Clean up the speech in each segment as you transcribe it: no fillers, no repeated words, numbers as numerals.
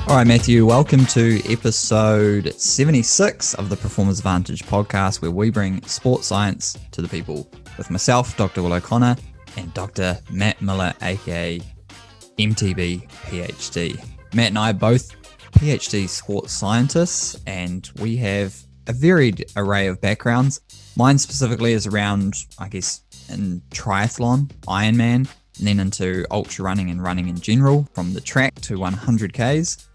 All right, Matthew, welcome to episode 76 of the Performance Advantage podcast, where we bring sports science to the people with myself, Dr. Will O'Connor, and Dr. Matt Miller, aka MTB PhD. Matt and I are both PhD sports scientists, and we have a varied array of backgrounds. Mine specifically is around, I guess, in triathlon, Ironman, and then into ultra running and running in general, from the track to 100Ks.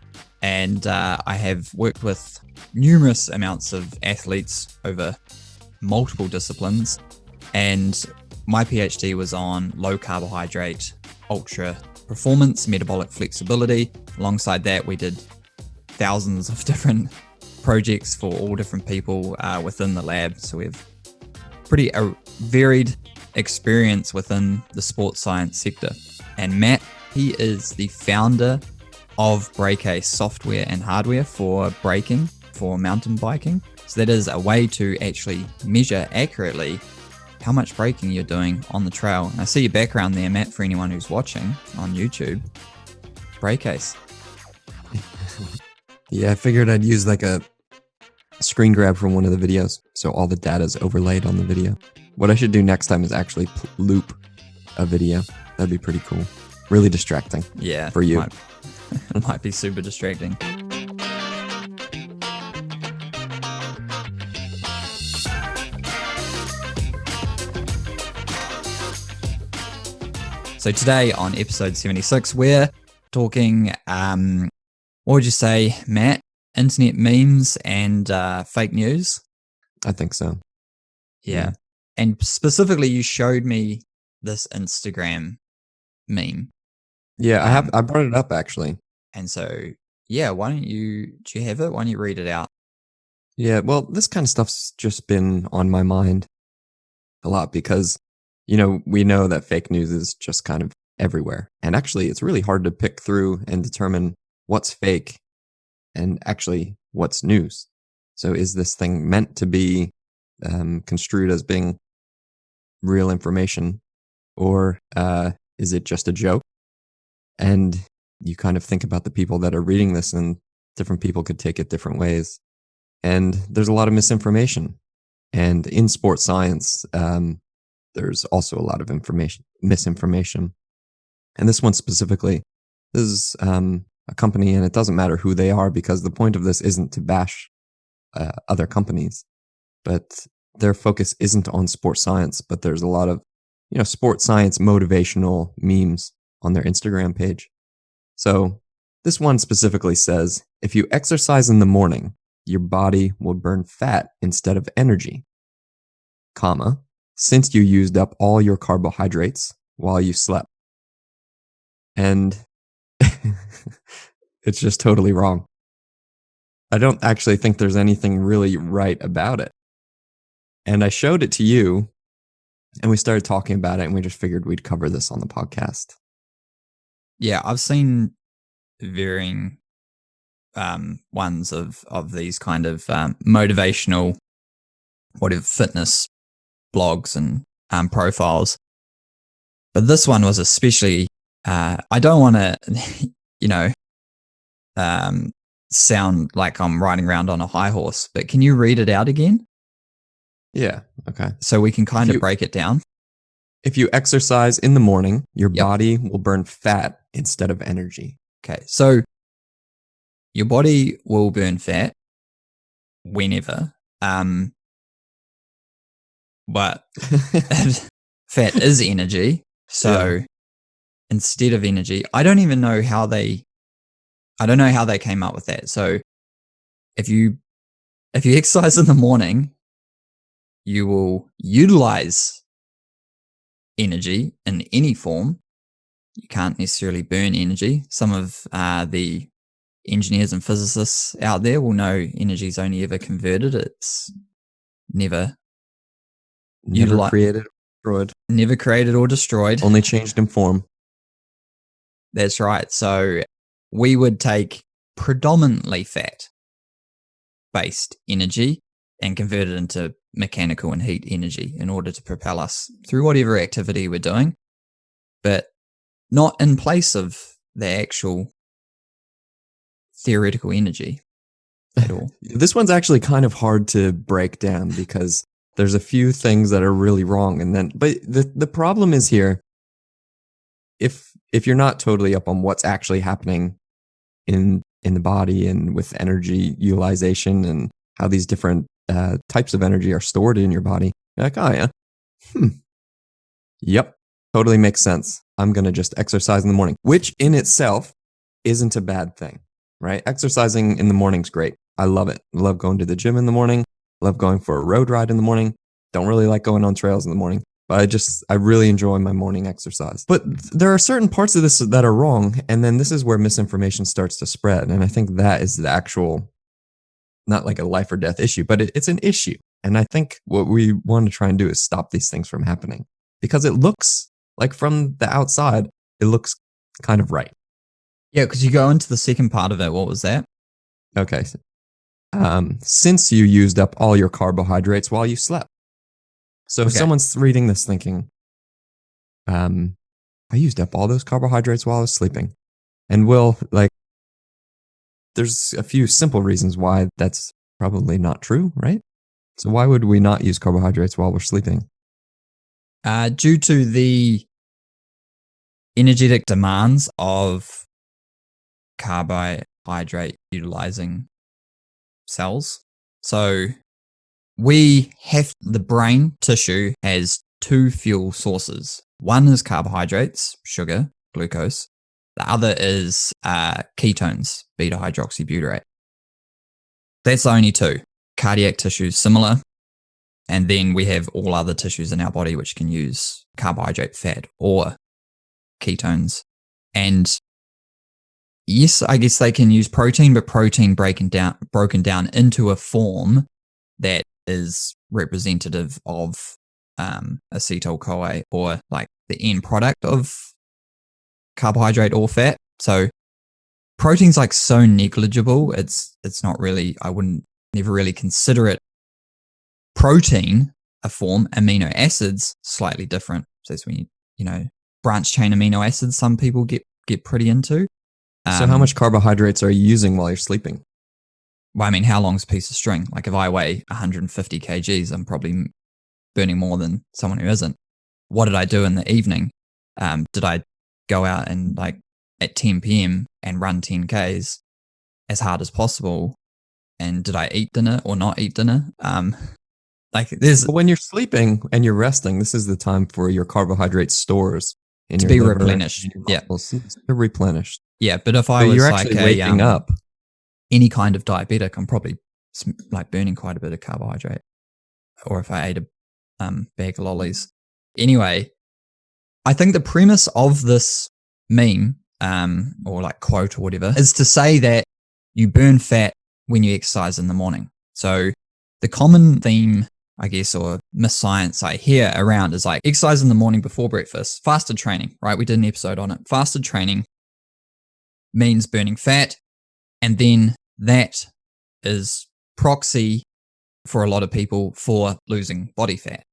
And I have worked with numerous amounts of athletes over multiple disciplines. And my PhD was on low carbohydrate, ultra performance, metabolic flexibility. Alongside that, we did thousands of different projects for all different people within the lab. So we have pretty varied experience within the sports science sector. And Matt, he is the founder of Breakcase software and hardware for braking, for mountain biking. So that is a way to actually measure accurately how much braking you're doing on the trail. And I see your background there, Matt, for anyone who's watching on YouTube. Breakcase. Yeah, I figured I'd use like a screen grab from one of the videos, so all the data is overlaid on the video. What I should do next time is actually loop a video. That'd be pretty cool. Really distracting. Yeah, for you. Might be super distracting. So today on episode 76, we're talking, what would you say, Matt? Internet memes and fake news? I think so. Yeah. And specifically, you showed me this Instagram meme. Yeah, I brought it up actually. And so, yeah, do you have it? Why don't you read it out? Yeah, well, this kind of stuff's just been on my mind a lot because, we know that fake news is just kind of everywhere. And actually, it's really hard to pick through and determine what's fake and actually what's news. So is this thing meant to be construed as being real information, or is it just a joke? And you kind of think about the people that are reading this, and different people could take it different ways. And there's a lot of misinformation. And in sports science, there's also a lot of misinformation. And this one specifically, this is a company, and it doesn't matter who they are, because the point of this isn't to bash other companies, but their focus isn't on sports science. But there's a lot of, sports science motivational memes on their Instagram page. So this one specifically says, if you exercise in the morning, your body will burn fat instead of energy, comma, since you used up all your carbohydrates while you slept. And it's just totally wrong. I don't actually think there's anything really right about it. And I showed it to you, and we started talking about it, and we just figured we'd cover this on the podcast. Yeah, I've seen varying ones of these kind of motivational, fitness blogs and profiles. But this one was especially, I don't want to, sound like I'm riding around on a high horse, but can you read it out again? Yeah, okay. So we can kind of break it down. If you exercise in the morning, your body will burn fat instead of energy. Okay, so your body will burn fat whenever, but fat is energy. So instead of energy, I don't know how they came up with that. So if you exercise in the morning, you will utilize energy in any form. You can't necessarily burn energy. Some of the engineers and physicists out there will know energy is only ever converted. It's never created or destroyed. Never created or destroyed. Only changed in form. That's right. So we would take predominantly fat-based energy and convert it into mechanical and heat energy in order to propel us through whatever activity we're doing, but not in place of the actual theoretical energy at all. This one's actually kind of hard to break down because there's a few things that are really wrong. But the problem is here, if you're not totally up on what's actually happening in the body and with energy utilization and how these different types of energy are stored in your body, you're like, oh yeah, yep, totally makes sense. I'm going to just exercise in the morning, which in itself isn't a bad thing, right? Exercising in the morning's great. I love it. I love going to the gym in the morning. Love going for a road ride in the morning. Don't really like going on trails in the morning, but I really enjoy my morning exercise. But there are certain parts of this that are wrong. And then this is where misinformation starts to spread. And I think that is the actual, not like a life or death issue, but it's an issue. And I think what we want to try and do is stop these things from happening because it looks like from the outside, it looks kind of right. Yeah, because you go into the second part of it. What was that? Okay. Since you used up all your carbohydrates while you slept. So if someone's reading this thinking, I used up all those carbohydrates while I was sleeping. And there's a few simple reasons why that's probably not true, right? So why would we not use carbohydrates while we're sleeping? Due to the energetic demands of carbohydrate utilizing cells. So the brain tissue has two fuel sources. One is carbohydrates, sugar, glucose. The other is ketones, beta hydroxybutyrate. That's the only two. Cardiac tissue is similar. And then we have all other tissues in our body which can use carbohydrate, fat, or ketones. And yes, I guess they can use protein, but protein broken down into a form that is representative of acetyl-CoA, or like the end product of carbohydrate or fat. So protein's like so negligible. It's not really, I wouldn't never really consider it protein a form. Amino acids, slightly different. So that's when you branch chain amino acids, some people get pretty into. So how much carbohydrates are you using while you're sleeping? Well, I mean, how long's a piece of string? Like if I weigh 150 kgs, I'm probably burning more than someone who isn't. What did I do in the evening? Did I go out and like at 10 p.m. and run 10 Ks as hard as possible? And did I eat dinner or not eat dinner? But when you're sleeping and you're resting, this is the time for your carbohydrate stores to be replenished. Yeah, they're replenished. Yeah, but if I was you're like waking up, any kind of diabetic, I'm probably like burning quite a bit of carbohydrate. Or if I ate a bag of lollies. Anyway, I think the premise of this meme, or like quote or whatever, is to say that you burn fat when you exercise in the morning. So the common theme, I guess, or misscience I hear around is like exercise in the morning before breakfast, fasted training, right? We did an episode on it. Fasted training means burning fat, and then that is proxy for a lot of people for losing body fat.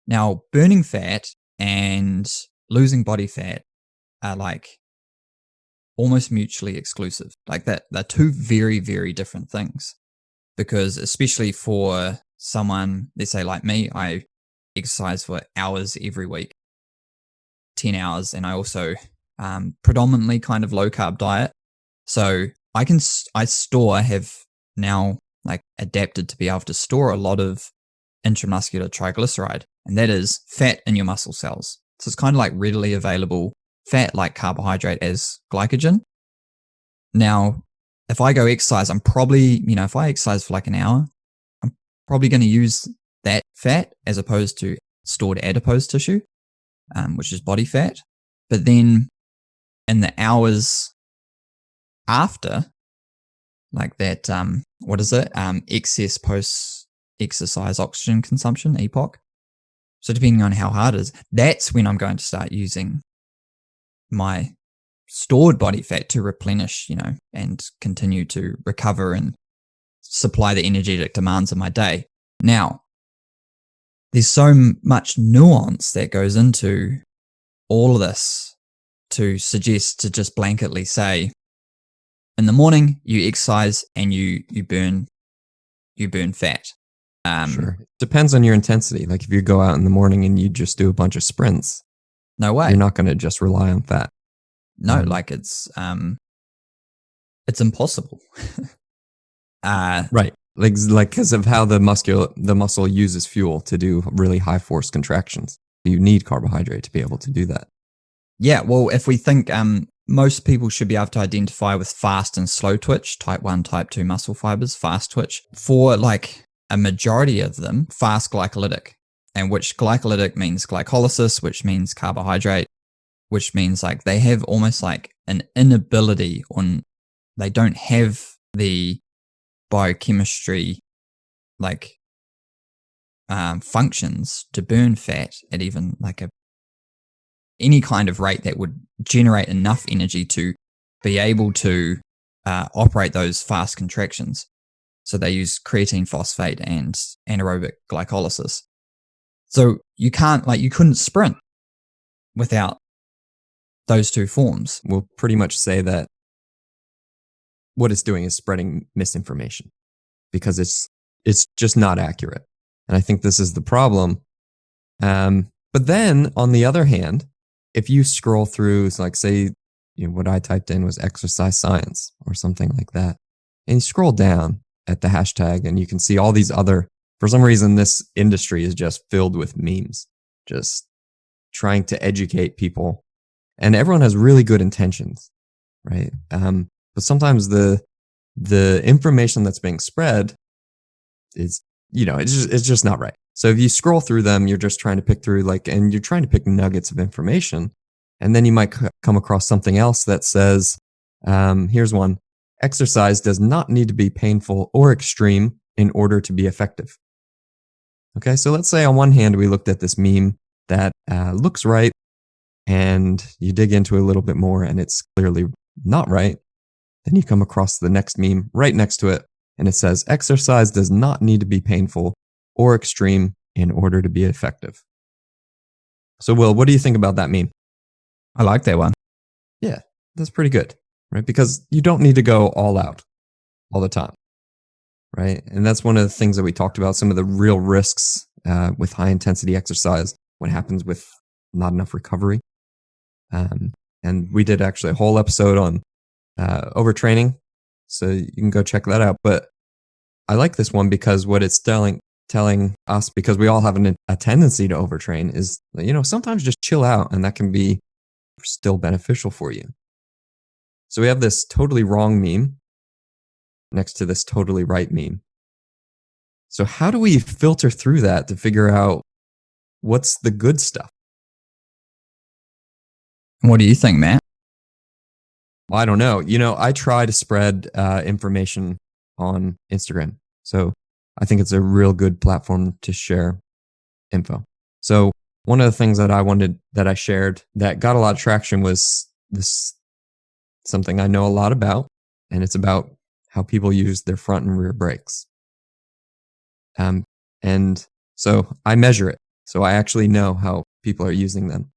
Now, burning fat and losing body fat are like almost mutually exclusive. Like that, they're two very, very different things. Because especially for someone, let's say like me, I exercise for hours every week, 10 hours, and I also predominantly kind of low carb diet. So I have now like adapted to be able to store a lot of intramuscular triglyceride, and that is fat in your muscle cells. So it's kind of like readily available fat like carbohydrate as glycogen. Now, if I go exercise, I'm probably, if I exercise for like an hour, I'm probably going to use that fat as opposed to stored adipose tissue, which is body fat. But then in the hours after, like that, excess post-exercise oxygen consumption, EPOC. So depending on how hard it is, that's when I'm going to start using my stored body fat to replenish, and continue to recover and supply the energetic demands of my day. Now, there's so much nuance that goes into all of this to suggest to just blanketly say in the morning, you exercise and you burn fat. Sure. Depends on your intensity. Like if you go out in the morning and you just do a bunch of sprints, No way. you're not going to just rely on fat. No, like it's impossible. Right. Like because of how the muscle uses fuel to do really high force contractions. You need carbohydrate to be able to do that. Yeah, well, if we think most people should be able to identify with fast and slow twitch, type 1, type 2 muscle fibers, fast twitch. For like a majority of them, fast glycolytic, and which glycolytic means glycolysis, which means carbohydrate, which means like they have almost like an inability on, they don't have the biochemistry like functions to burn fat at even like any kind of rate that would generate enough energy to be able to operate those fast contractions. So they use creatine phosphate and anaerobic glycolysis. So you couldn't sprint without those two forms. We'll pretty much say that what it's doing is spreading misinformation because it's just not accurate. And I think this is the problem. But then on the other hand, if you scroll through, like say, what I typed in was exercise science or something like that, and you scroll down at the hashtag and you can see all these other, for some reason, this industry is just filled with memes, just trying to educate people. And everyone has really good intentions, right? But sometimes the information that's being spread is, it's just not right. So if you scroll through them, you're just trying to pick through and you're trying to pick nuggets of information. And then you might come across something else that says, here's one: exercise does not need to be painful or extreme in order to be effective. Okay. So let's say on one hand, we looked at this meme that looks right, and you dig into it a little bit more and it's clearly not right. Then you come across the next meme right next to it, and it says exercise does not need to be painful or extreme in order to be effective. So, Will, what do you think about that meme? I like that one. Yeah, that's pretty good, right? Because you don't need to go all out all the time, right? And that's one of the things that we talked about, some of the real risks with high intensity exercise, what happens with not enough recovery. And we did actually a whole episode on overtraining, so you can go check that out. But I like this one because what it's telling us, because we all have a tendency to overtrain, is sometimes just chill out, and that can be still beneficial for you. So we have this totally wrong meme next to this totally right meme. So how do we filter through that to figure out what's the good stuff? What do you think, Matt? Well, I don't know. I try to spread information on Instagram. So I think it's a real good platform to share info. So one of the things that I shared that got a lot of traction was something I know a lot about, and it's about how people use their front and rear brakes. And so I measure it. So I actually know how people are using them.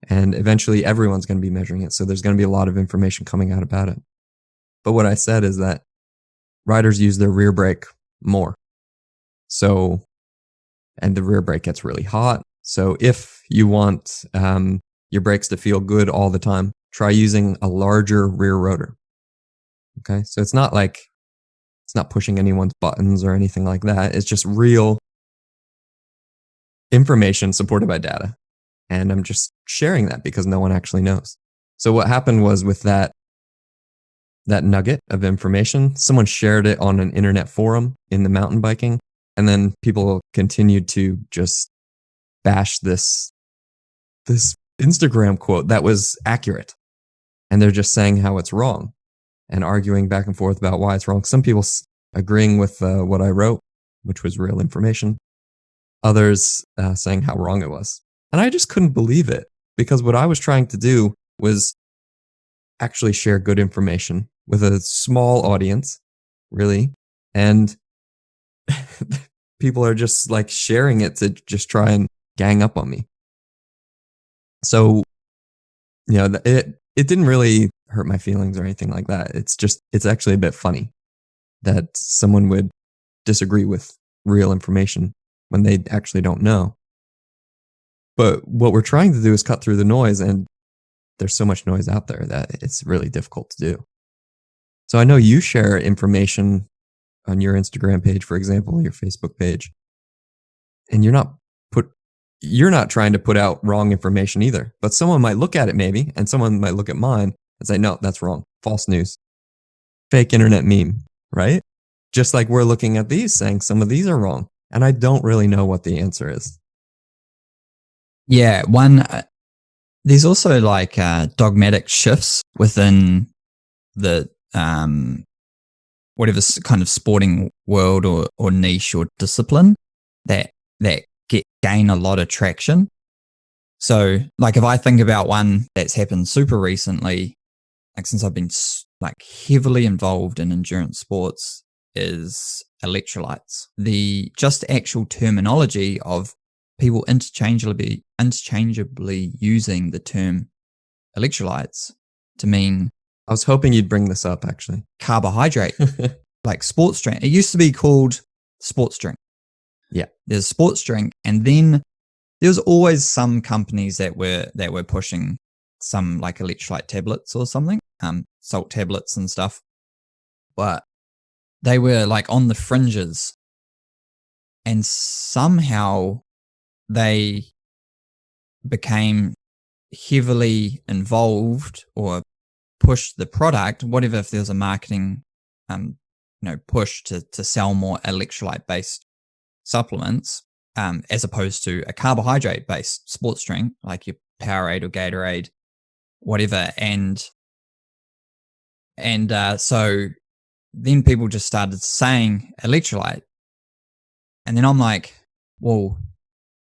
And eventually everyone's going to be measuring it. So there's going to be a lot of information coming out about it. But what I said is that riders use their rear brake more. So, and the rear brake gets really hot. So if you want your brakes to feel good all the time, try using a larger rear rotor. Okay. So it's not pushing anyone's buttons or anything like that. It's just real information supported by data. And I'm just sharing that because no one actually knows. So what happened was with that nugget of information, someone shared it on an internet forum in the mountain biking. And then people continued to just bash this Instagram quote that was accurate. And they're just saying how it's wrong and arguing back and forth about why it's wrong. Some people agreeing with what I wrote, which was real information. Others saying how wrong it was. And I just couldn't believe it, because what I was trying to do was actually share good information with a small audience, really. And people are just sharing it to just try and gang up on me. So, it didn't really hurt my feelings or anything like that. It's actually a bit funny that someone would disagree with real information when they actually don't know. But what we're trying to do is cut through the noise, and there's so much noise out there that it's really difficult to do. So I know you share information on your Instagram page, for example, your Facebook page, and you're not trying to put out wrong information either. But someone might look at it maybe, and someone might look at mine and say, no, that's wrong. False news. Fake internet meme, right? Just like we're looking at these saying some of these are wrong. And I don't really know what the answer is. Yeah, there's also like dogmatic shifts within the whatever kind of sporting world or niche or discipline that gain a lot of traction. So like if I think about one that's happened super recently, like since I've been like heavily involved in endurance sports, is electrolytes. The just actual terminology of people interchangeably using the term electrolytes to mean, I was hoping you'd bring this up actually. Carbohydrate, like sports drink. It used to be called sports drink. Yeah. There's sports drink. And then there was always some companies that were pushing some like electrolyte tablets or something, salt tablets and stuff. But they were like on the fringes. And somehow they became heavily involved or pushed the product, whatever, if there was a marketing push to sell more electrolyte based supplements, as opposed to a carbohydrate based sports drink like your Powerade or Gatorade, whatever. And so then people just started saying electrolyte. And then I'm like, well,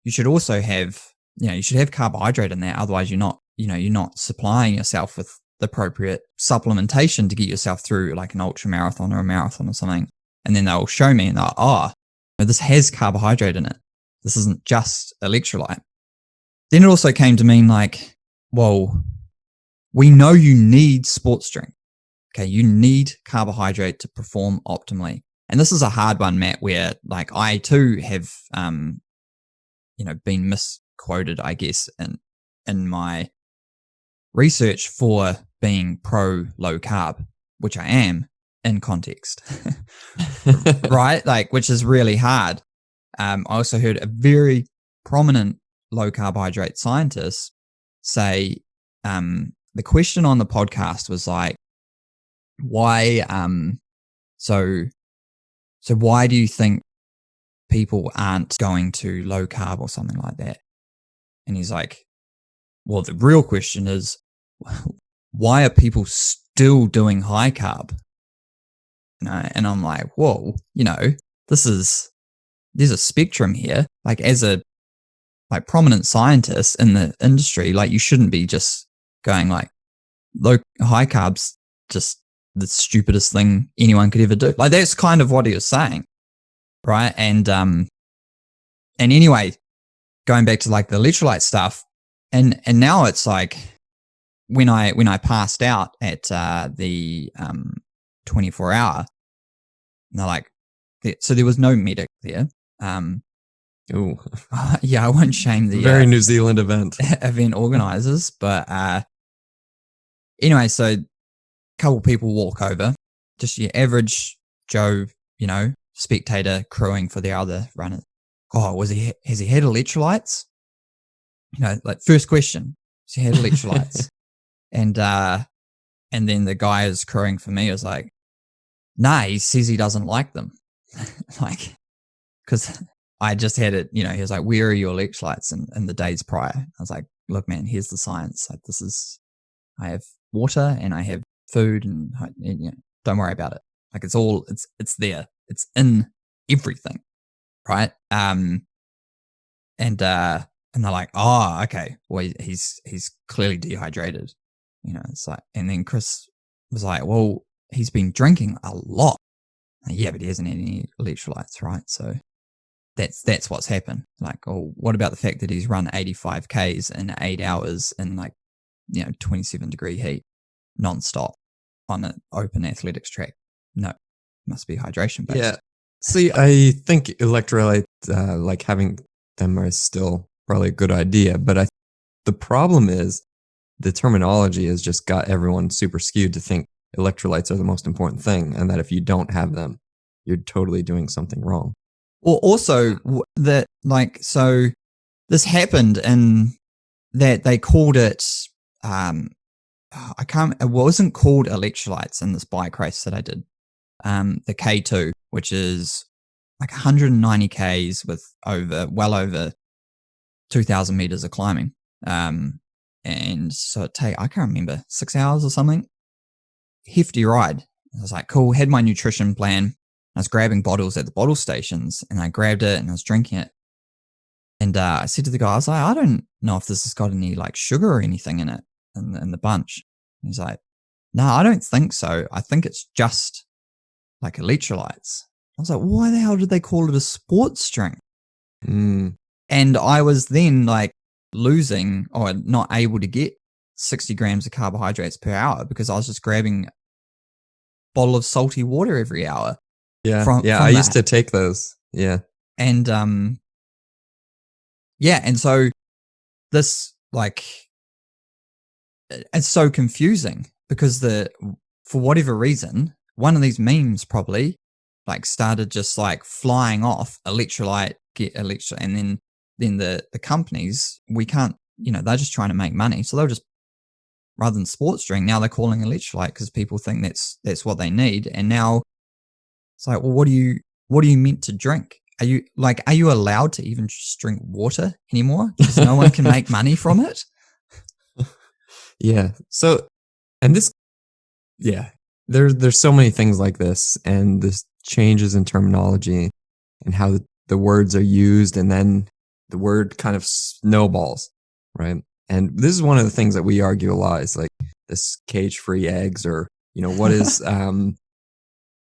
you should also have, you should have carbohydrate in there. Otherwise you're not supplying yourself with the appropriate supplementation to get yourself through like an ultra marathon or a marathon or something. And then they'll show me and they'll, this has carbohydrate in it. This isn't just electrolyte. Then it also came to mean like, well, we know you need sports drink. Okay. You need carbohydrate to perform optimally. And this is a hard one, Matt, where like I too have, been misquoted, I guess, in my research for being pro low carb, which I am in context, right? Like, which is really hard. I also heard a very prominent low carbohydrate scientist say, the question on the podcast was like, why, so why do you think people aren't going to low carb or something like that? And he's like, well, the real question is, why are people still doing high carb? And I'm like, whoa, there's a spectrum here. Like as a prominent scientist in the industry, like you shouldn't be just going like high carbs, just the stupidest thing anyone could ever do. Like that's kind of what he was saying. Right. And anyway, going back to like the electrolyte stuff, and now it's like when I passed out at the 24-hour, and they're like, so there was no medic there. Ooh. Yeah, I won't shame the very New Zealand event organizers, but anyway, so a couple people walk over, just your average Joe, spectator crewing for the other runners. Oh, has he had electrolytes? Like first question, has he had electrolytes? And then the guy who's crewing for me was like, nah, he says he doesn't like them. Like, because I just had it, he was like, where are your electrolytes in the days prior? I was like, look, man, here's the science. Like I have water and I have food and don't worry about it. Like it's there. It's in everything. Right. And they're like, oh, okay. Well, he's clearly dehydrated. It's like, and then Chris was like, well, he's been drinking a lot. Like, yeah, but he hasn't had any electrolytes, right? So that's what's happened. Like, oh, what about the fact that he's run 85 Ks in 8 hours in 27 degree heat? nonstop on an open athletics track. No, it must be hydration based. Yeah. See, I think electrolyte, like having them is still probably a good idea, but the problem is the terminology has just got everyone super skewed to think electrolytes are the most important thing, and that if you don't have them, you're totally doing something wrong. Or also that, like, so this happened in that they called it, it wasn't called electrolytes in this bike race that I did. The K2, which is like 190 Ks with well over 2,000 meters of climbing. And so I can't remember, 6 hours or something. Hefty ride. I was like, cool, had my nutrition plan. I was grabbing bottles at the bottle stations, and I grabbed it and I was drinking it. And I said to the guy, I was like, I don't know if this has got any like sugar or anything in it in the bunch. And he's like, no, I don't think so. I think it's just like electrolytes. I was like, why the hell did they call it a sports drink? Mm. And I was then like losing or not able to get 60 grams of carbohydrates per hour because I was just grabbing a bottle of salty water every hour. Yeah. From I used to take those. Yeah. And and so this, like, it's so confusing because for whatever reason, one of these memes probably like started just like flying off electrolyte, get electrolyte, and then the companies, we can't, they're just trying to make money. So they'll just, rather than sports drink, now they're calling electrolyte because people think that's what they need. And now it's like, well, what are you meant to drink? Are you allowed to even just drink water anymore? Because no one can make money from it. Yeah. So, and this, yeah, there's so many things like this, and this changes in terminology and how the words are used, and then the word kind of snowballs, right? And this is one of the things that we argue a lot, is like this cage-free eggs, or what is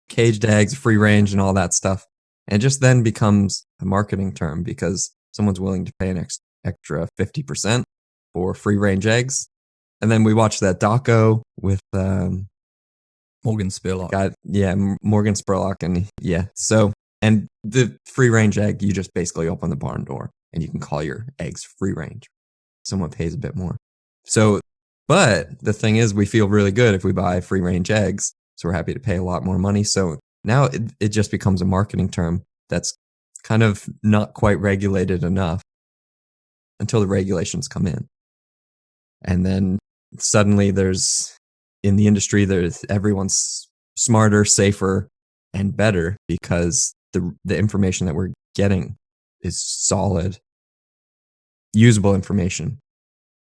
caged eggs, free range, and all that stuff. And it just then becomes a marketing term because someone's willing to pay an extra 50% for free range eggs. And then we watched that doco with Morgan Spurlock. Morgan Spurlock. And so, and the free range egg, you just basically open the barn door and you can call your eggs free range. Someone pays a bit more. So, but the thing is, we feel really good if we buy free range eggs. So we're happy to pay a lot more money. So now it just becomes a marketing term that's kind of not quite regulated enough until the regulations come in. And then suddenly in the industry, everyone's smarter, safer, and better because the information that we're getting is solid, usable information.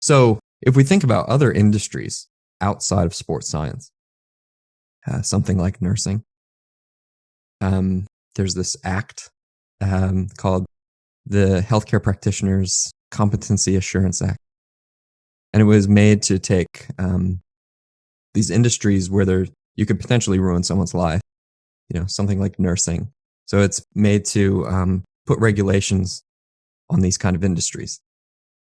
So if we think about other industries outside of sports science, something like nursing, there's this act called the Healthcare Practitioners Competency Assurance Act. And it was made to take these industries where you could potentially ruin someone's life, something like nursing. So it's made to put regulations on these kind of industries.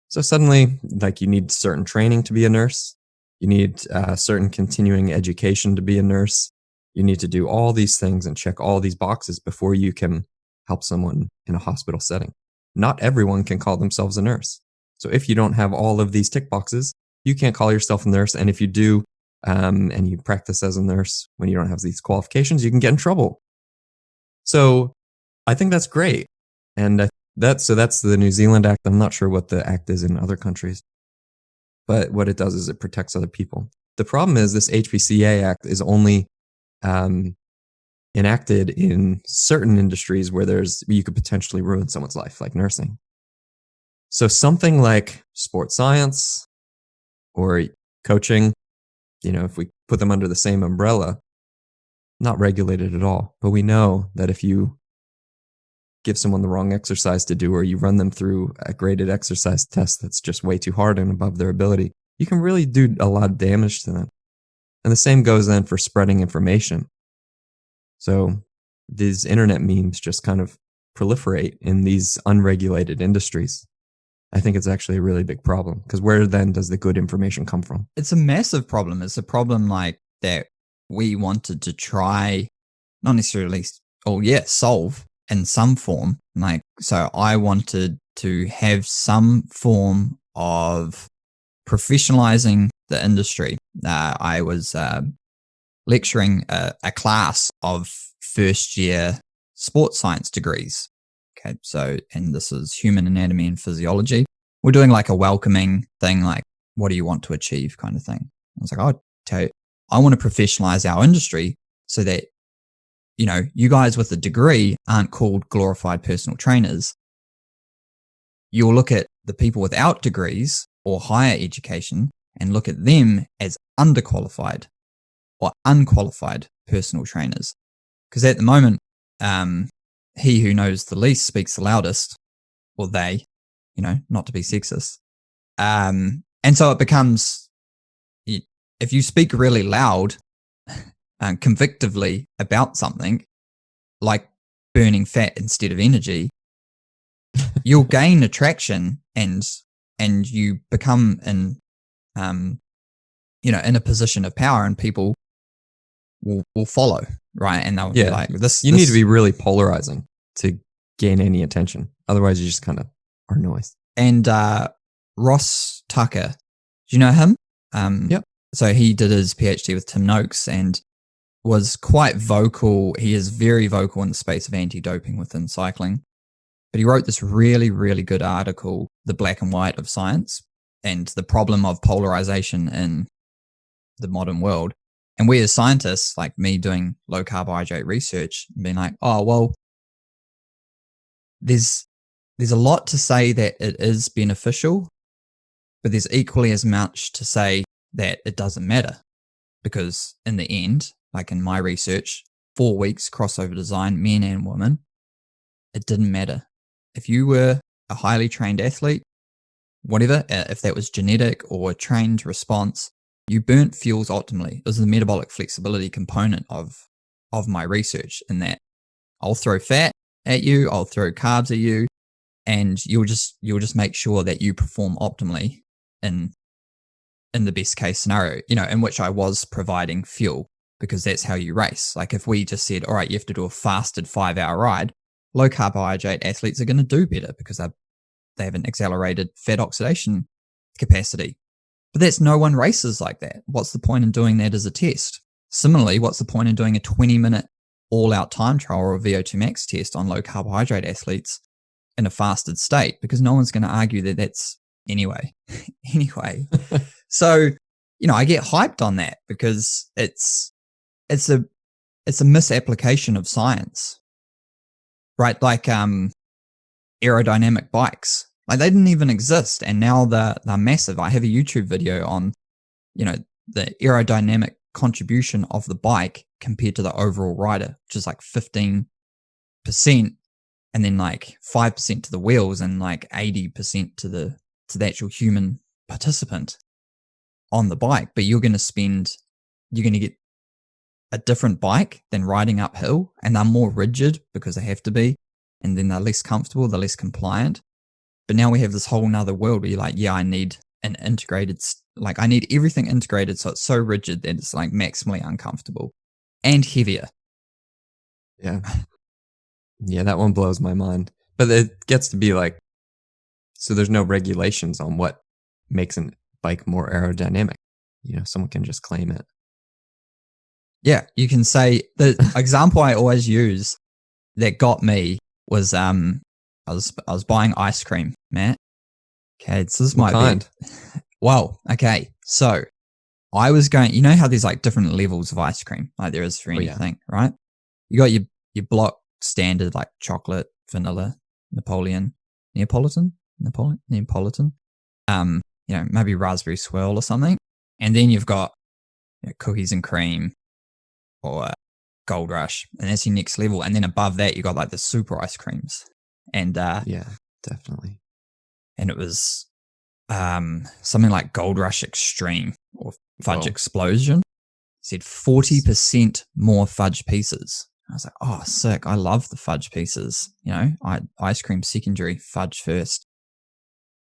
So suddenly, like, you need certain training to be a nurse. You need certain continuing education to be a nurse. You need to do all these things and check all these boxes before you can help someone in a hospital setting. Not everyone can call themselves a nurse. So if you don't have all of these tick boxes, you can't call yourself a nurse. And if you do, and you practice as a nurse when you don't have these qualifications, you can get in trouble. So I think that's great. And that's the New Zealand Act. I'm not sure what the act is in other countries, but what it does is it protects other people. The problem is this HPCA Act is only enacted in certain industries where you could potentially ruin someone's life, like nursing. So something like sports science or coaching, if we put them under the same umbrella, not regulated at all. But we know that if you give someone the wrong exercise to do, or you run them through a graded exercise test that's just way too hard and above their ability, you can really do a lot of damage to them. And the same goes then for spreading information. So these internet memes just kind of proliferate in these unregulated industries. I think it's actually a really big problem, because where then does the good information come from? It's a massive problem. It's a problem like that we wanted to try, not necessarily, solve in some form. Like, so I wanted to have some form of professionalizing the industry. I was lecturing a class of first year sports science degrees. Okay, so, and this is human anatomy and physiology. We're doing like a welcoming thing, like, what do you want to achieve kind of thing. I was like, I'll tell you, I want to professionalize our industry so that, you guys with a degree aren't called glorified personal trainers. You'll look at the people without degrees or higher education and look at them as underqualified or unqualified personal trainers. Because at the moment, he who knows the least speaks the loudest, or they, not to be sexist. And so it becomes, if you speak really loud, convictively about something, like burning fat instead of energy, you'll gain attraction and you become in a position of power, and people will follow, right? And they'll be like, this. You need to be really polarizing to gain any attention. Otherwise, you just kind of are noise. And Ross Tucker, do you know him? Yep. So he did his PhD with Tim Noakes and was quite vocal. He is very vocal in the space of anti-doping within cycling. But he wrote this really, really good article, The Black and White of Science, and the problem of polarization in the modern world. And we as scientists, like me doing low carbohydrate research, being like, oh, well, there's a lot to say that it is beneficial, but there's equally as much to say that it doesn't matter. Because in the end, like in my research, 4 weeks crossover design, men and women, it didn't matter. If you were a highly trained athlete, whatever, if that was genetic or trained response, you burnt fuels optimally. It was the metabolic flexibility component of my research, in that I'll throw fat at you, I'll throw carbs at you, and you'll just make sure that you perform optimally in the best case scenario, in which I was providing fuel, because that's how you race. Like if we just said, all right, you have to do a fasted 5-hour ride, low carbohydrate athletes are going to do better because they have an accelerated fat oxidation capacity. But that's, no one races like that. What's the point in doing that as a test? Similarly, what's the point in doing a 20-minute all-out time trial or a VO2 max test on low carbohydrate athletes in a fasted state? Because no one's going to argue that that's anyway. So, I get hyped on that because it's a misapplication of science, right? Like aerodynamic bikes. Like they didn't even exist, and now they're massive. I have a YouTube video on, the aerodynamic contribution of the bike compared to the overall rider, which is like 15%, and then like 5% to the wheels, and like 80% to the actual human participant on the bike. But you're going to get a different bike than riding uphill, and they're more rigid because they have to be, and then they're less comfortable, they're less compliant. But now we have this whole nother world where you're like, I need an integrated, like I need everything integrated so it's so rigid that it's like maximally uncomfortable and heavier. Yeah. Yeah, that one blows my mind. But it gets to be like, so there's no regulations on what makes a bike more aerodynamic. Someone can just claim it. Yeah, you can say, the example I always use that got me was I was buying ice cream, Matt. Okay, so this What might kind? be. Well, okay, so I was going. You know how there's like different levels of ice cream, like there is for anything, right? You got your block standard like chocolate, vanilla, Neapolitan, maybe raspberry swirl or something, and then you've got cookies and cream or Gold Rush, and that's your next level. And then above that, you got like the super ice creams. And yeah, definitely. And it was something like Gold Rush Extreme or Fudge Explosion. It said 40% more fudge pieces. I was like, oh, sick. I love the fudge pieces. Ice cream secondary, fudge first.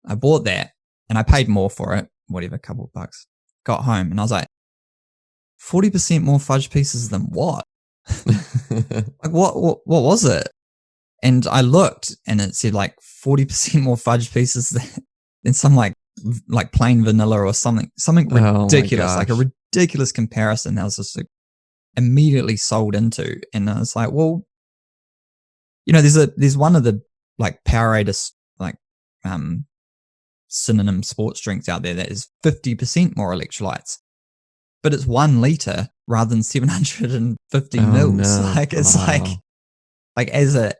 I bought that and I paid more for it, whatever, a couple of bucks. Got home and I was like, 40% more fudge pieces than what? Like what was it? And I looked and it said like 40% more fudge pieces than some like plain vanilla or something ridiculous, like a ridiculous comparison. I was just like immediately sold into. And I was like, well, there's one of the like Powerade like synonym sports drinks out there that is 50% more electrolytes, but it's 1 liter rather than 750 mils. No. Like it's like as a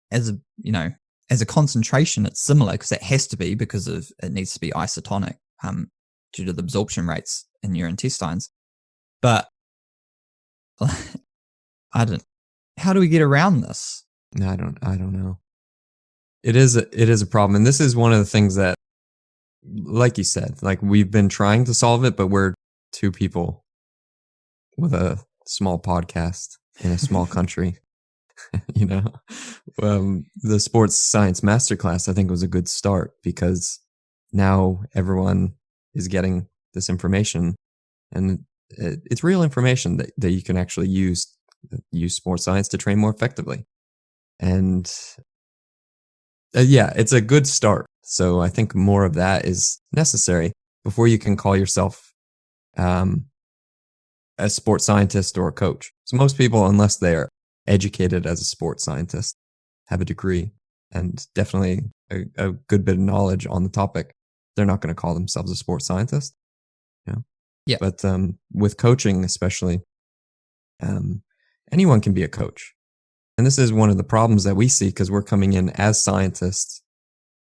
as a concentration, it's similar because it has to be because of it needs to be isotonic due to the absorption rates in your intestines. But how do we get around this? I don't know. It is a problem. And this is one of the things that, like you said, like we've been trying to solve it, but we're two people with a small podcast in a small country. The sports science masterclass, I think, was a good start because now everyone is getting this information, and it's real information that you can actually use sports science to train more effectively. And it's a good start. So I think more of that is necessary before you can call yourself a sports scientist or a coach. So most people, unless they're educated as a sports scientist, have a degree and definitely a good bit of knowledge on the topic, they're not going to call themselves a sports scientist. Yeah. But with coaching, especially, anyone can be a coach. And this is one of the problems that we see because we're coming in as scientists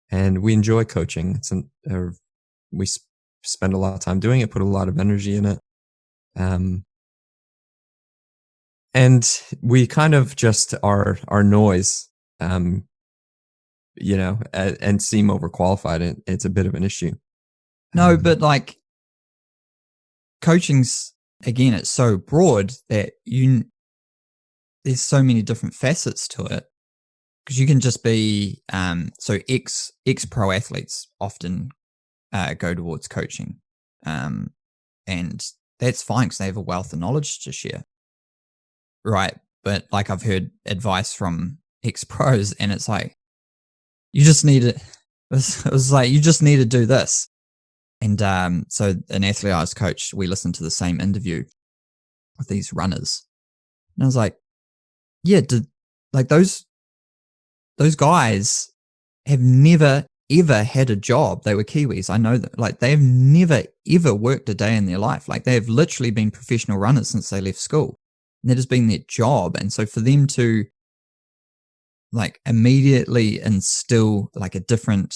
and we enjoy coaching. We spend a lot of time doing it, put a lot of energy in it. And we kind of just are noise, and seem overqualified. It's a bit of an issue. No, but like coaching's, again, it's so broad that there's so many different facets to it because you can just be, so ex pro athletes often go towards coaching, and that's fine because they have a wealth of knowledge to share. Right. But like I've heard advice from ex-pros and it's like, you just need to, it was like, you just need to do this. And so an athlete I was coached, we listened to the same interview with these runners. And I was like, yeah, like those guys have never, ever had a job. They were Kiwis. I know that. Like they've never, ever worked a day in their life. Like they have literally been professional runners since they left school. That has been their job. And so for them to like immediately instill like a different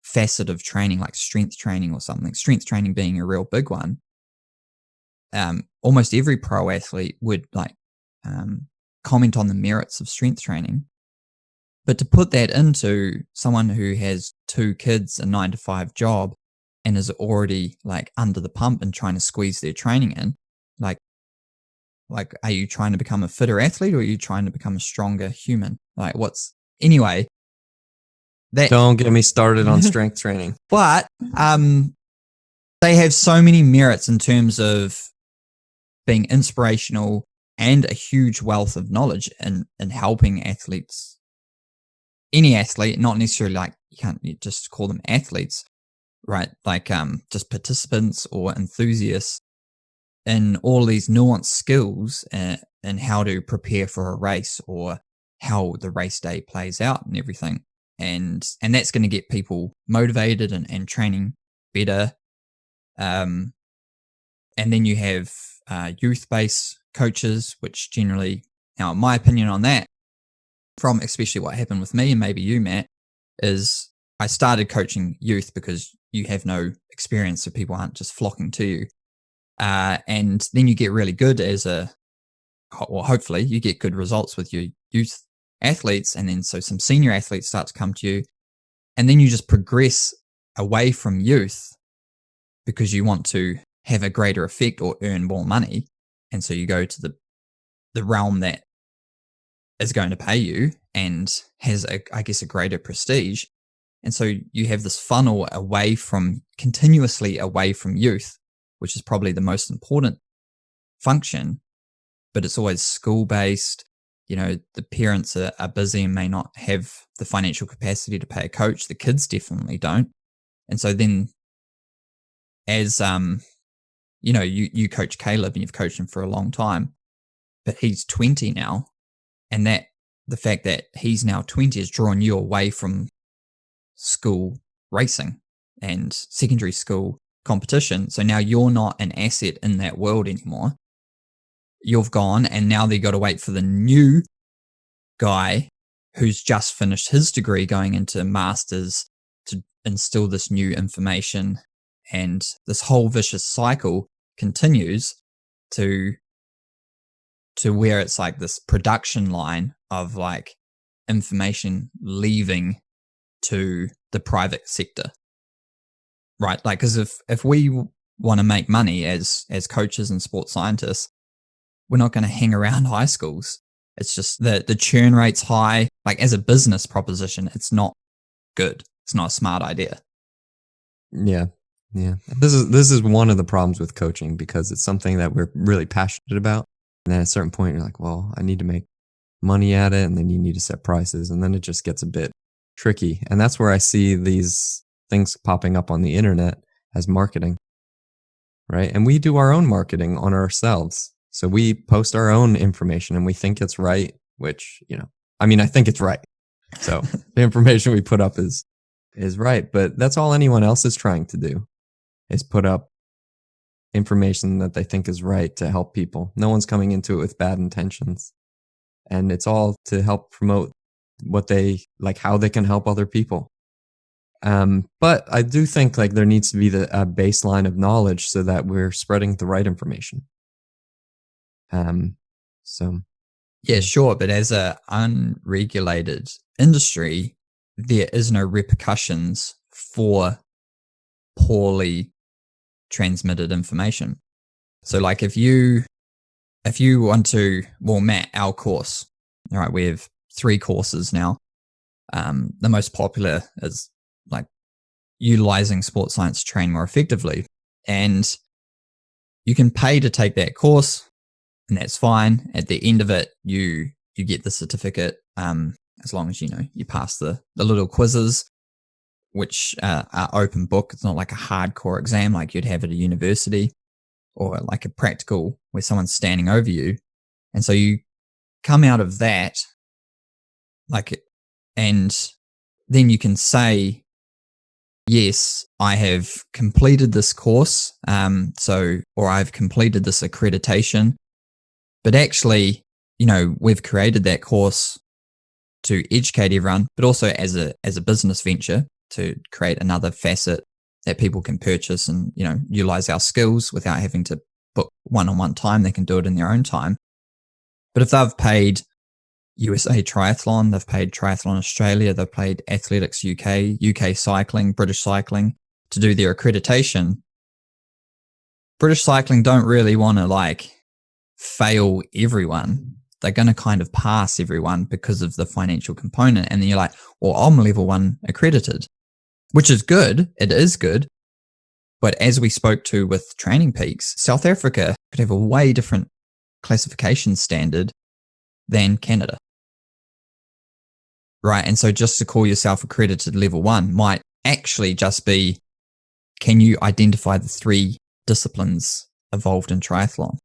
facet of training, like strength training or something, strength training being a real big one, almost every pro athlete would like comment on the merits of strength training. But to put that into someone who has 2 kids, a 9-to-5 job, and is already like under the pump and trying to squeeze their training in, like, are you trying to become a fitter athlete or are you trying to become a stronger human? Like anyway. Don't get me started on strength training. But they have so many merits in terms of being inspirational and a huge wealth of knowledge in helping athletes. Any athlete, not necessarily like, you can't just call them athletes, right? Like just participants or enthusiasts, in all these nuanced skills and how to prepare for a race or how the race day plays out and everything. And that's going to get people motivated and training better. And then you have youth-based coaches, which generally, now my opinion on that, from especially what happened with me and maybe you, Matt, is I started coaching youth because you have no experience, so people aren't just flocking to you. And then you get really good hopefully you get good results with your youth athletes. And then so some senior athletes start to come to you, and then you just progress away from youth because you want to have a greater effect or earn more money. And so you go to the realm that is going to pay you and has a greater prestige. And so you have this funnel continuously away from youth, which is probably the most important function, but it's always school based. The parents are busy and may not have the financial capacity to pay a coach. The kids definitely don't. And so then as, you coach Caleb and you've coached him for a long time, but he's 20 now. And the fact that he's now 20 has drawn you away from school racing and secondary school competition. So now you're not an asset in that world anymore. You've gone, and now they got to wait for the new guy who's just finished his degree going into masters to instill this new information. And this whole vicious cycle continues to where it's like this production line of like information leaving to the private sector, right? Like, because if we want to make money as coaches and sports scientists, we're not going to hang around high schools. It's just the churn rate's high. Like, as a business proposition, it's not good. It's not a smart idea. Yeah. This is one of the problems with coaching, because it's something that we're really passionate about. And then at a certain point, you're like, well, I need to make money at it. And then you need to set prices. And then it just gets a bit tricky. And that's where I see these things popping up on the internet as marketing, right? And we do our own marketing on ourselves. So we post our own information and we think it's right, which, I think it's right. So the information we put up is right. But that's all anyone else is trying to do, is put up information that they think is right to help people. No one's coming into it with bad intentions. And it's all to help promote what they like, how they can help other people. But I do think like there needs to be a baseline of knowledge so that we're spreading the right information. Yeah, sure. But as a unregulated industry, there is no repercussions for poorly transmitted information. So like if you want to, well, Matt, our course, all right, we have 3 courses now. The most popular is like utilizing sports science to train more effectively. And you can pay to take that course, and that's fine. At the end of it, you get the certificate, as long as you pass the little quizzes, which are open book. It's not like a hardcore exam like you'd have at a university, or like a practical where someone's standing over you. And so you come out of that, and then you can say, yes, I have completed this course, or I've completed this accreditation. But actually, we've created that course to educate everyone, but also as a business venture to create another facet that people can purchase and, utilize our skills without having to book one-on-one time. They can do it in their own time. But if they've paid USA Triathlon, they've paid Triathlon Australia, they've paid Athletics UK Cycling, British Cycling to do their accreditation, British Cycling don't really want to fail everyone. They're going to kind of pass everyone because of the financial component. And then you're like, well, I'm level 1 accredited, which is good. It is good. But as we spoke to with Training Peaks, South Africa could have a way different classification standard than Canada. Right. And so just to call yourself accredited level 1 might actually just be, can you identify the 3 disciplines involved in triathlon?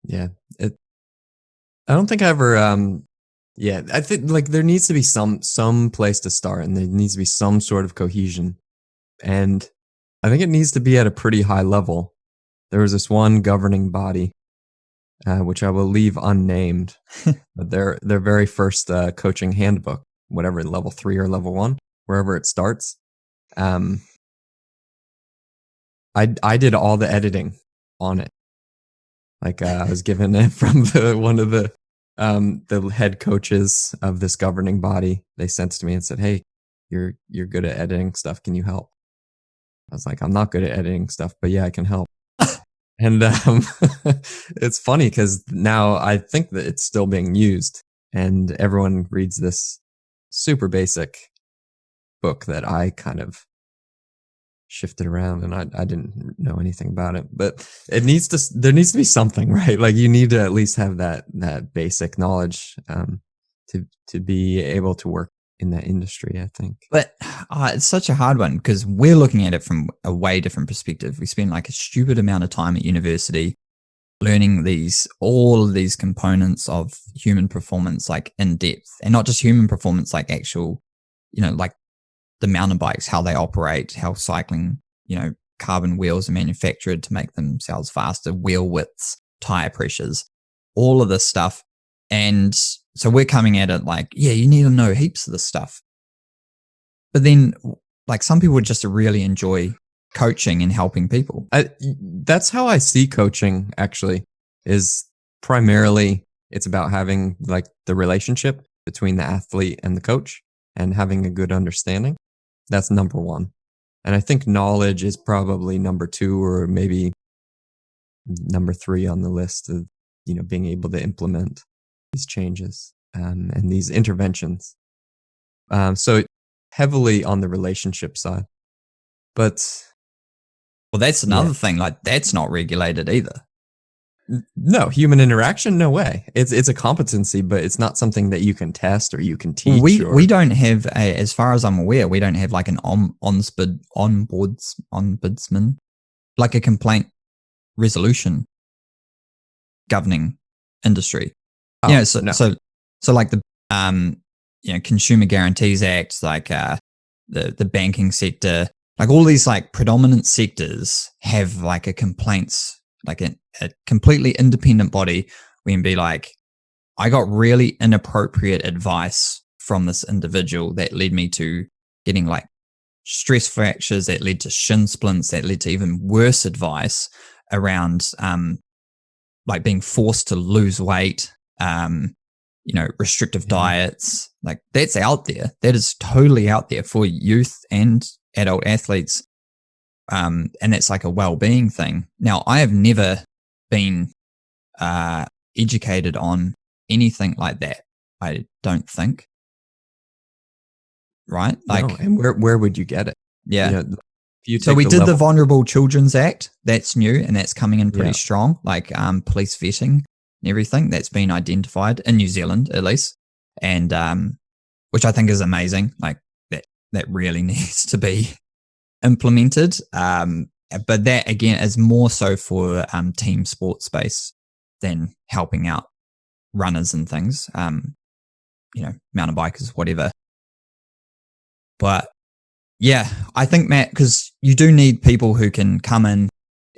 Yeah. I don't think I ever, I think there needs to be some place to start, and there needs to be some sort of cohesion. And I think it needs to be at a pretty high level. There was this one governing body, which I will leave unnamed, but their very first coaching handbook, whatever, level 3 or level 1, wherever it starts. I did all the editing on it. I was given it from one of the head coaches of this governing body. They sent it to me and said, "Hey, you're good at editing stuff. Can you help?" I was like, "I'm not good at editing stuff, but yeah, I can help." And it's funny because now I think that it's still being used, and everyone reads this super basic book that I kind of shifted around, and I didn't know anything about it. But there needs to be something, right? Like you need to at least have that basic knowledge to be able to work in that industry, I think. But it's such a hard one because we're looking at it from a way different perspective. We spend like a stupid amount of time at university learning all of these components of human performance, like in depth, and not just human performance, like actual, like the mountain bikes, how they operate, how cycling, carbon wheels are manufactured to make themselves faster, wheel widths, tire pressures, all of this stuff. And so we're coming at it like, yeah, you need to know heaps of this stuff. But then like some people just really enjoy coaching and helping people. That's how I see coaching, actually, is primarily it's about having like the relationship between the athlete and the coach and having a good understanding. That's number one. And I think knowledge is probably number two or maybe number three on the list of, being able to implement these changes and these interventions. So heavily on the relationship side. But well, that's another thing. Like that's not regulated either. No, human interaction, no way. It's a competency, but it's not something that you can test or you can teach. We don't have as far as I'm aware, we don't have like an ombudsman, like a complaint resolution governing industry. No. So like the Consumer Guarantees Act, like the banking sector, like all these like predominant sectors have like a complaints, like a completely independent body. We can be like, I got really inappropriate advice from this individual that led me to getting like stress fractures, that led to shin splints, that led to even worse advice around like being forced to lose weight, restrictive diets. Like that's out there. That is totally out there for youth and adult athletes. And that's like a well-being thing. Now, I have never been educated on anything like that. I don't think. Right? Like, no. And where would you get it? Yeah. So we did the Vulnerable Children's Act. That's new and that's coming in pretty strong. Like police vetting and everything that's been identified in New Zealand, at least, and which I think is amazing. Like that really needs to be implemented. But that again is more so for team sports space than helping out runners and things, mountain bikers, whatever. But yeah, I think, Matt, because you do need people who can come in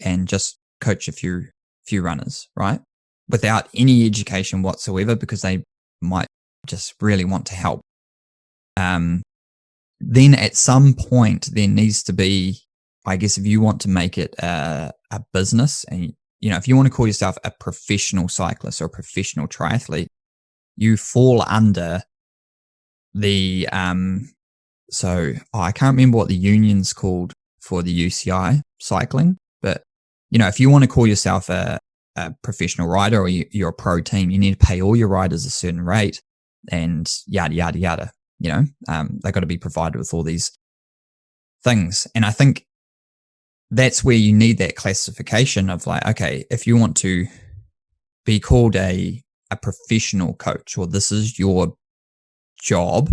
and just coach a few runners, right? Without any education whatsoever, because they might just really want to help. Then at some point there needs to be, I guess, if you want to make it a business, and if you want to call yourself a professional cyclist or a professional triathlete, you fall under the I can't remember what the union's called for the UCI cycling, but if you want to call yourself a professional rider or you're a pro team, you need to pay all your riders a certain rate and yada yada yada. They got to be provided with all these things, and I think that's where you need that classification of like, okay, if you want to be called a professional coach, or this is your job,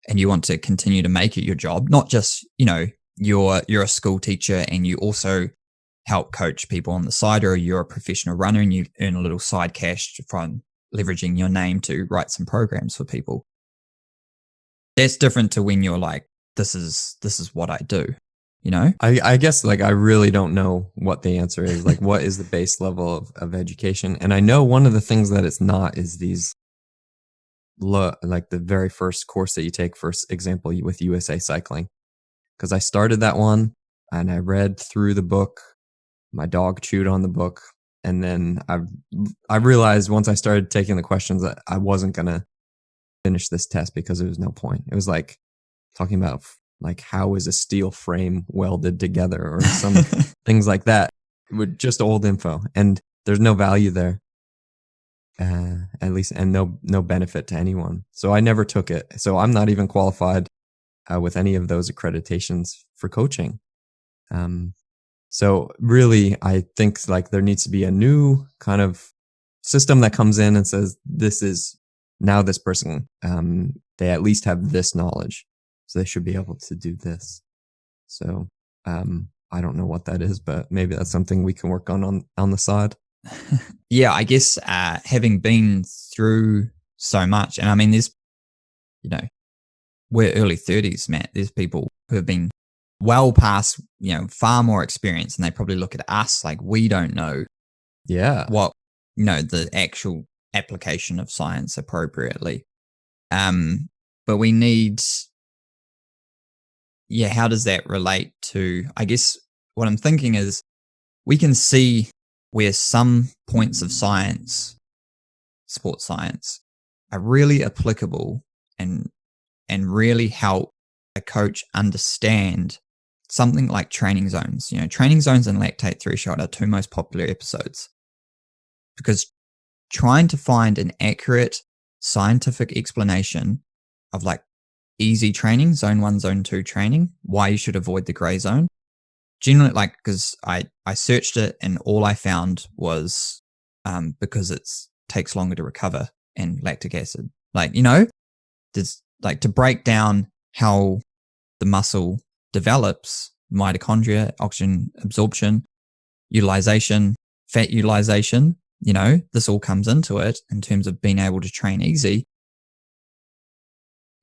and you want to continue to make it your job, not just, you're a school teacher and you also help coach people on the side, or you're a professional runner and you earn a little side cash from leveraging your name to write some programs for people. That's different to when you're like, this is what I do, I guess like I really don't know what the answer is. Like what is the base level of education? And I know one of the things that it's not is these like the very first course that you take, for example, with USA Cycling, because I started that one and I read through the book. My dog chewed on the book, and then I realized once I started taking the questions that I wasn't gonna finish this test because there was no point. It was like talking about like how is a steel frame welded together or some things like that, with just old info, and there's no value there. At least, and no benefit to anyone. So I never took it. So I'm not even qualified. with any of those accreditations for coaching. So really, I think like there needs to be a new kind of system that comes in and says, this person, they at least have this knowledge. So they should be able to do this. So, I don't know what that is, but maybe that's something we can work on the side. Yeah, I guess, having been through so much, and I mean, there's, we're early 30s, Matt. There's people who have been well past, far more experience, and they probably look at us like we don't know what, the actual application of science appropriately. But we need, how does that relate to, I guess what I'm thinking is we can see where some points of science, sports science, are really applicable and really help a coach understand something like training zones. Training zones and lactate threshold are two most popular episodes, because trying to find an accurate scientific explanation of like easy training, zone 1, zone 2 training, why you should avoid the gray zone. Generally, because I searched it and all I found was because it takes longer to recover and lactic acid. There's to break down how the muscle develops, mitochondria, oxygen absorption, utilization, fat utilization, this all comes into it in terms of being able to train easy.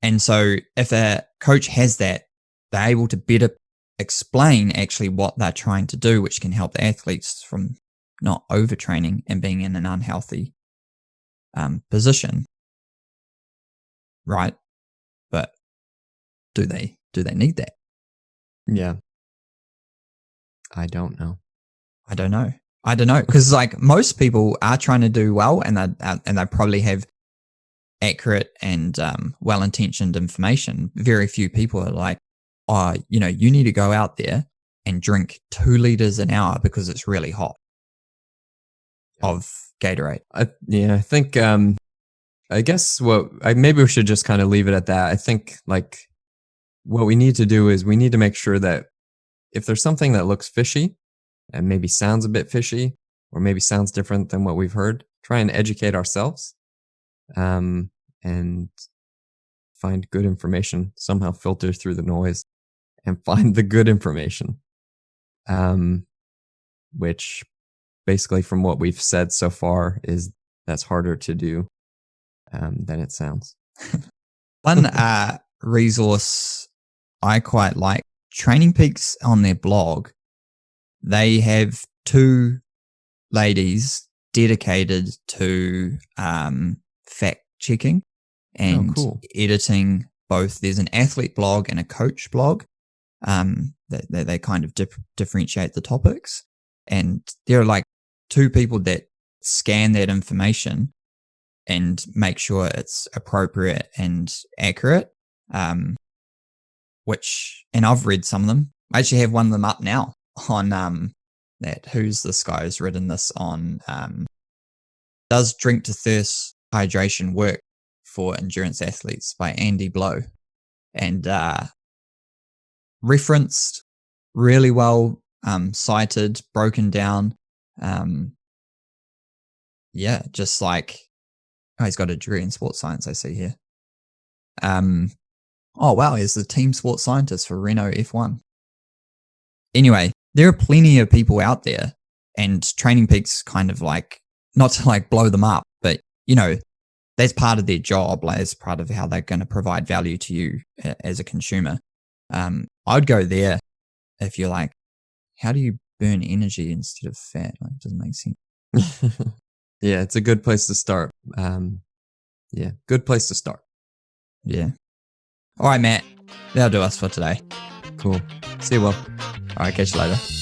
And so if a coach has that, they're able to better explain actually what they're trying to do, which can help the athletes from not overtraining and being in an unhealthy position. Right? But do they need that? Yeah. I don't know. I don't know. Because most people are trying to do well, and they probably have accurate and well-intentioned information. Very few people are like, you need to go out there and drink 2 liters an hour because it's really hot of Gatorade. I think, I guess maybe we should just kind of leave it at that. I think what we need to do is we need to make sure that if there's something that looks fishy and maybe sounds a bit fishy or maybe sounds different than what we've heard, try and educate ourselves, and find good information, somehow filter through the noise and find the good information. Which basically from what we've said so far that's harder to do than it sounds. One resource I quite like, Training Peaks on their blog, they have 2 ladies dedicated to fact checking and editing both. There's an athlete blog and a coach blog. They kind of differentiate the topics, and there are 2 people that scan that information and make sure it's appropriate and accurate. And I've read some of them. I actually have one of them up now on that. Who's this guy who's written this on? Does Drink to Thirst Hydration Work for Endurance Athletes by Andy Blow, and referenced really well, cited, broken down. Just he's got a degree in sports science, I see here. Oh wow, he's the team sports scientist for Renault F1. Anyway, there are plenty of people out there, and Training Peaks kind of not to blow them up, but that's part of their job, as part of how they're going to provide value to you as a consumer. I'd go there if you're how do you burn energy instead of fat? It doesn't make sense. Yeah, it's a good place to start. Good place to start. Yeah. All right, Matt. That'll do us for today. Cool. See you, Will. All right, catch you later.